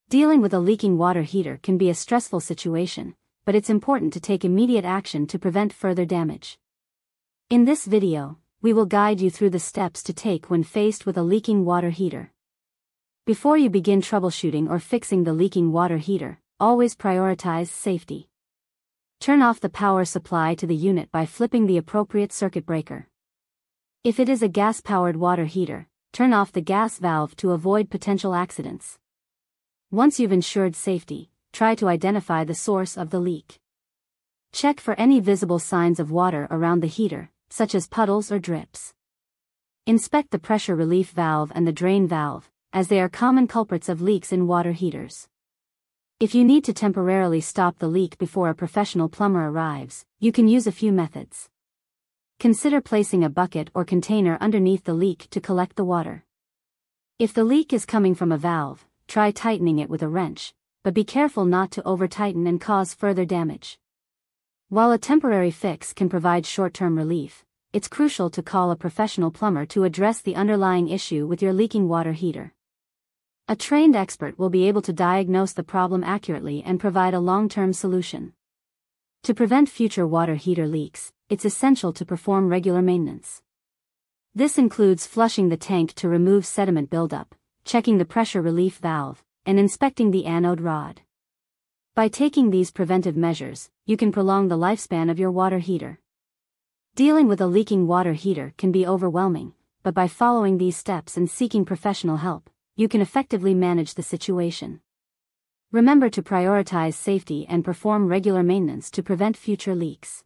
Dealing with a leaking water heater can be a stressful situation, but it's important to take immediate action to prevent further damage. In this video, we will guide you through the steps to take when faced with a leaking water heater. Before you begin troubleshooting or fixing the leaking water heater, always prioritize safety. Turn off the power supply to the unit by flipping the appropriate circuit breaker. If it is a gas-powered water heater, turn off the gas valve to avoid potential accidents. Once you've ensured safety, try to identify the source of the leak. Check for any visible signs of water around the heater, such as puddles or drips. Inspect the pressure relief valve and the drain valve, as they are common culprits of leaks in water heaters. If you need to temporarily stop the leak before a professional plumber arrives, you can use a few methods. Consider placing a bucket or container underneath the leak to collect the water. If the leak is coming from a valve, try tightening it with a wrench, but be careful not to over-tighten and cause further damage. While a temporary fix can provide short-term relief, it's crucial to call a professional plumber to address the underlying issue with your leaking water heater. A trained expert will be able to diagnose the problem accurately and provide a long-term solution. To prevent future water heater leaks, it's essential to perform regular maintenance. This includes flushing the tank to remove sediment buildup, checking the pressure relief valve, and inspecting the anode rod. By taking these preventive measures, you can prolong the lifespan of your water heater. Dealing with a leaking water heater can be overwhelming, but by following these steps and seeking professional help, you can effectively manage the situation. Remember to prioritize safety and perform regular maintenance to prevent future leaks.